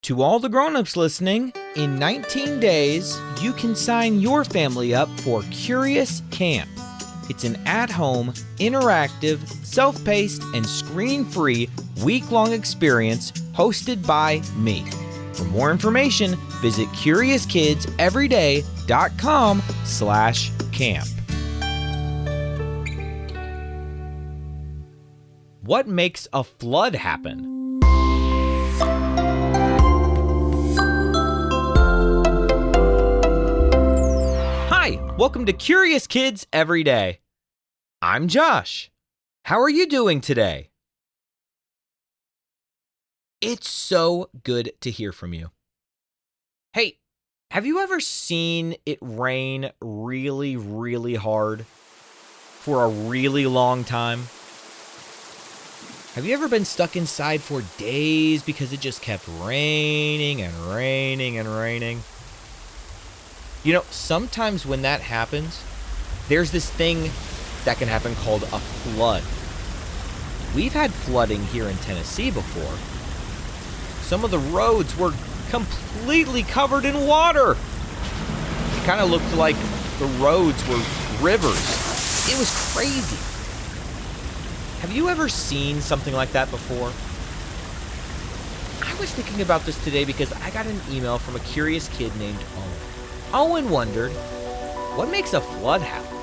To all the grown-ups listening, in 19 days, you can sign your family up for Curious Camp. It's an at-home, interactive, self-paced, and screen-free week-long experience hosted by me. For more information, visit CuriousKidsEveryday.com/camp. What makes a flood happen? Hi, welcome to Curious Kids Every Day. I'm Josh. How are you doing today? It's so good to hear from you. Hey, have you ever seen it rain really, really hard for a really long time? Have you ever been stuck inside for days because it just kept raining and raining and raining? You know, sometimes when that happens, there's this thing that can happen called a flood. We've had flooding here in Tennessee before. Some of the roads were completely covered in water. It kind of looked like the roads were rivers. It was crazy. Have you ever seen something like that before? I was thinking about this today because I got an email from a curious kid named Owen. Owen wondered, what makes a flood happen?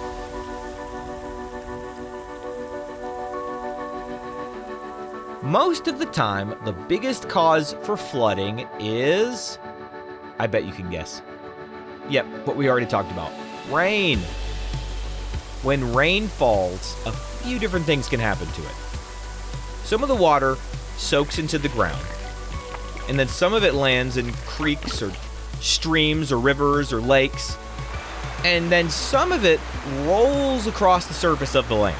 Most of the time, the biggest cause for flooding is... I bet you can guess. Yep, what we already talked about. Rain. When rain falls, a few different things can happen to it. Some of the water soaks into the ground, and then some of it lands in creeks or streams or rivers or lakes, and then some of it rolls across the surface of the land.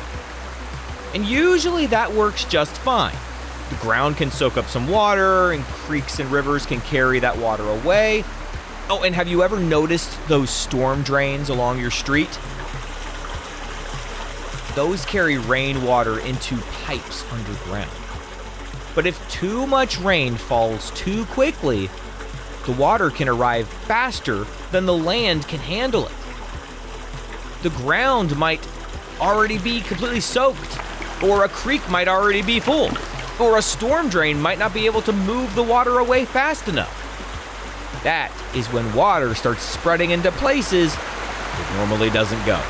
And usually that works just fine. The ground can soak up some water, and creeks and rivers can carry that water away. Oh, and have you ever noticed those storm drains along your street? Those carry rainwater into pipes underground. But if too much rain falls too quickly, the water can arrive faster than the land can handle it. The ground might already be completely soaked, or a creek might already be full, or a storm drain might not be able to move the water away fast enough. That is when water starts spreading into places it normally doesn't go.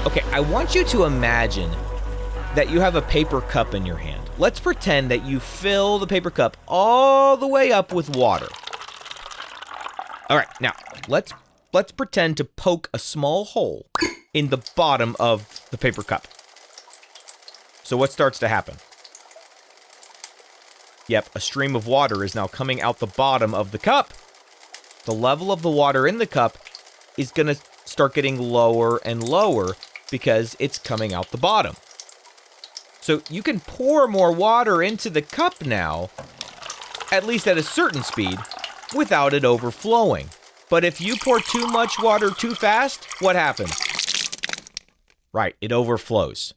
Okay, I want you to imagine that you have a paper cup in your hand. Let's pretend that you fill the paper cup all the way up with water. All right, now let's pretend to poke a small hole in the bottom of the paper cup. So what starts to happen? Yep, a stream of water is now coming out the bottom of the cup. The level of the water in the cup is going to start getting lower and lower because it's coming out the bottom. So you can pour more water into the cup now, at least at a certain speed, without it overflowing. But if you pour too much water too fast, what happens? Right, it overflows.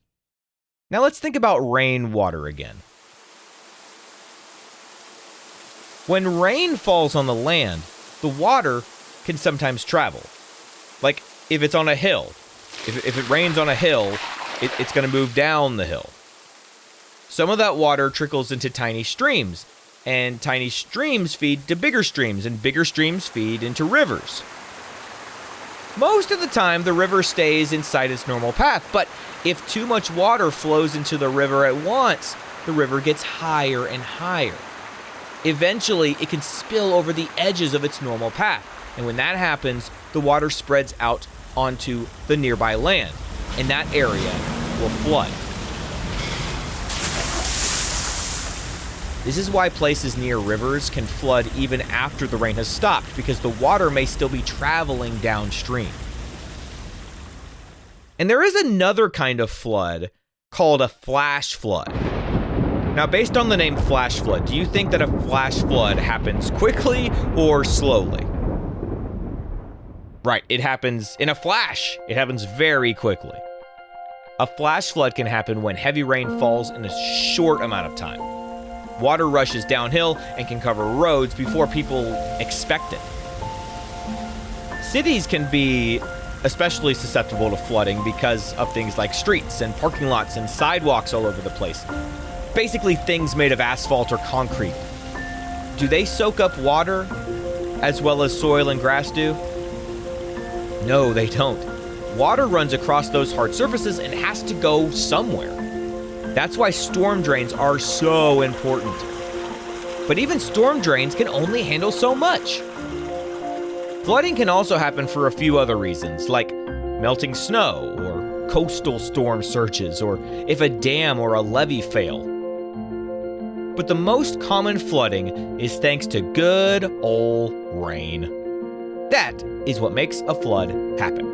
Now let's think about rainwater again. When rain falls on the land, the water can sometimes travel. Like if it's on a hill. If it rains on a hill, it's going to move down the hill. Some of that water trickles into tiny streams, and tiny streams feed to bigger streams, and bigger streams feed into rivers. Most of the time, the river stays inside its normal path, but if too much water flows into the river at once, the river gets higher and higher. Eventually, it can spill over the edges of its normal path, and when that happens, the water spreads out onto the nearby land, and that area will flood. This is why places near rivers can flood even after the rain has stopped, because the water may still be traveling downstream. And there is another kind of flood called a flash flood. Now, based on the name flash flood, do you think that a flash flood happens quickly or slowly? Right, it happens in a flash. It happens very quickly. A flash flood can happen when heavy rain falls in a short amount of time. Water rushes downhill and can cover roads before people expect it. Cities can be especially susceptible to flooding because of things like streets and parking lots and sidewalks all over the place. Basically things made of asphalt or concrete. Do they soak up water as well as soil and grass do? No, they don't. Water runs across those hard surfaces and has to go somewhere. That's why storm drains are so important. But even storm drains can only handle so much. Flooding can also happen for a few other reasons, like melting snow or coastal storm surges, or if a dam or a levee fail. But the most common flooding is thanks to good old rain. That is what makes a flood happen.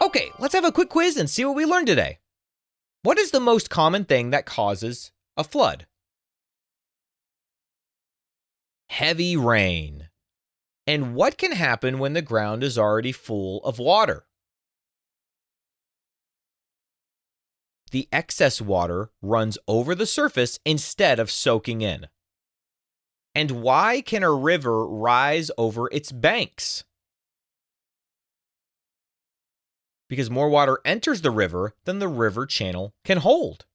Okay, let's have a quick quiz and see what we learned today. What is the most common thing that causes a flood? Heavy rain. And what can happen when the ground is already full of water? The excess water runs over the surface instead of soaking in. And why can a river rise over its banks? Because more water enters the river than the river channel can hold.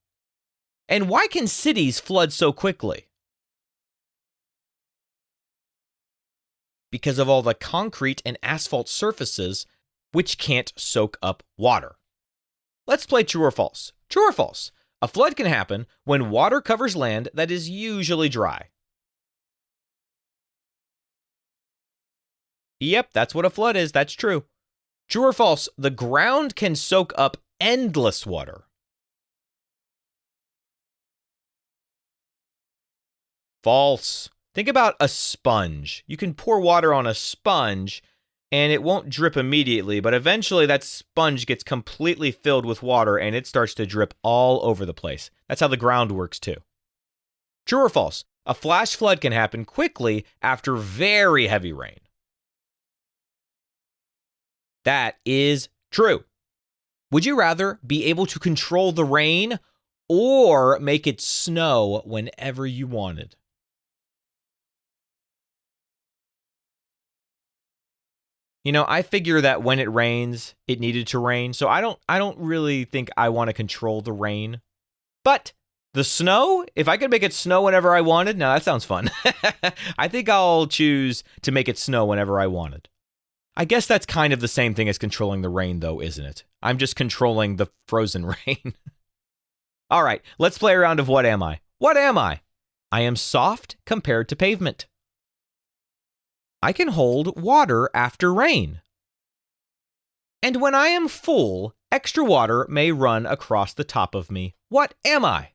And why can cities flood so quickly? Because of all the concrete and asphalt surfaces which can't soak up water. Let's play true or false. True or false? A flood can happen when water covers land that is usually dry. Yep, that's what a flood is. That's true. True or false? The ground can soak up endless water. False. Think about a sponge. You can pour water on a sponge and it won't drip immediately, but eventually that sponge gets completely filled with water and it starts to drip all over the place. That's how the ground works too. True or false? A flash flood can happen quickly after very heavy rain. That is true. Would you rather be able to control the rain or make it snow whenever you wanted? You know, I figure that when it rains, it needed to rain, so I don't really think I want to control the rain. But the snow, if I could make it snow whenever I wanted, now that sounds fun. I think I'll choose to make it snow whenever I wanted. I guess that's kind of the same thing as controlling the rain, though, isn't it? I'm just controlling the frozen rain. All right, let's play a round of What Am I? What am I? I am soft compared to pavement. I can hold water after rain. And when I am full, extra water may run across the top of me. What am I?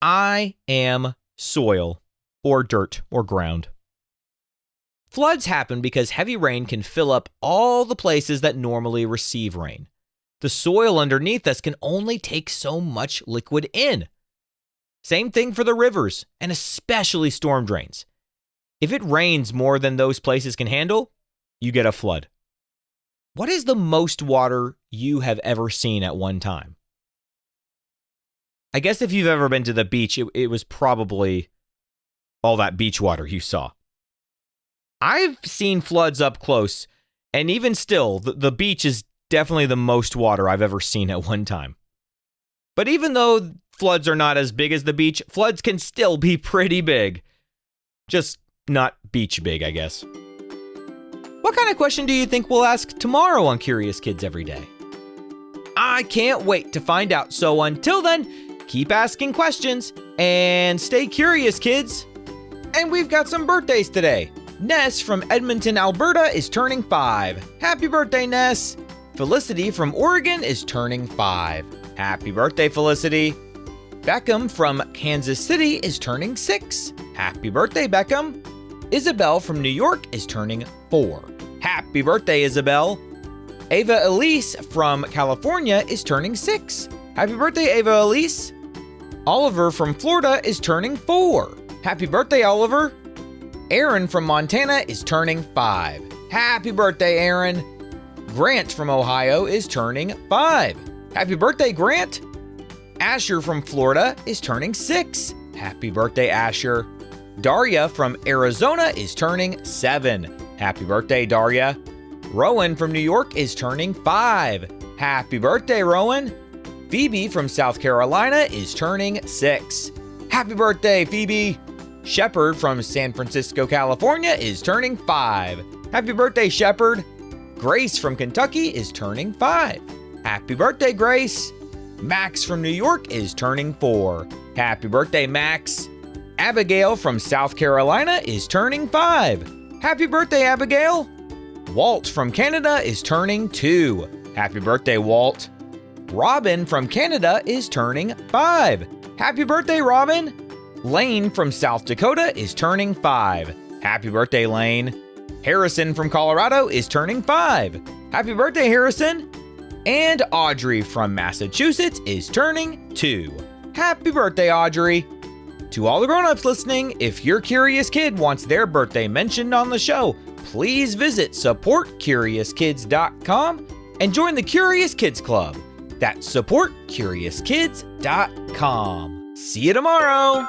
I am soil, or dirt, or ground. Floods happen because heavy rain can fill up all the places that normally receive rain. The soil underneath us can only take so much liquid in. Same thing for the rivers, and especially storm drains. If it rains more than those places can handle, you get a flood. What is the most water you have ever seen at one time? I guess if you've ever been to the beach, it was probably all that beach water you saw. I've seen floods up close, and even still, the beach is definitely the most water I've ever seen at one time. But even though floods are not as big as the beach, floods can still be pretty big. Just not beach big, I guess. What kind of question do you think we'll ask tomorrow on Curious Kids Every Day? I can't wait to find out. So until then, keep asking questions and stay curious, kids. And we've got some birthdays today. Ness from Edmonton, Alberta is turning 5. Happy birthday, Ness. Felicity from Oregon is turning 5. Happy birthday, Felicity. Beckham from Kansas City is turning 6. Happy birthday, Beckham. Isabel from New York is turning 4. Happy birthday, Isabel. Ava Elise from California is turning 6. Happy birthday, Ava Elise. Oliver from Florida is turning 4. Happy birthday, Oliver. Aaron from Montana is turning 5. Happy birthday, Aaron. Grant from Ohio is turning 5. Happy birthday, Grant. Asher from Florida is turning 6. Happy birthday, Asher. Daria from Arizona is turning 7. Happy birthday, Daria. Rowan from New York is turning 5. Happy birthday, Rowan. Phoebe from South Carolina is turning 6. Happy birthday, Phoebe. Shepard from San Francisco, California is turning 5. Happy birthday, Shepard. Grace from Kentucky is turning 5. Happy birthday, Grace. Max from New York is turning 4. Happy birthday, Max. Abigail from South Carolina is turning 5. Happy birthday, Abigail. Walt from Canada is turning 2. Happy birthday, Walt. Robin from Canada is turning 5. Happy birthday, Robin. Lane from South Dakota is turning 5. Happy birthday, Lane. Harrison from Colorado is turning 5. Happy birthday, Harrison. And Audrey from Massachusetts is turning 2. Happy birthday, Audrey. To all the grown-ups listening, if your curious kid wants their birthday mentioned on the show, please visit supportcuriouskids.com and join the Curious Kids Club. That's supportcuriouskids.com. See you tomorrow.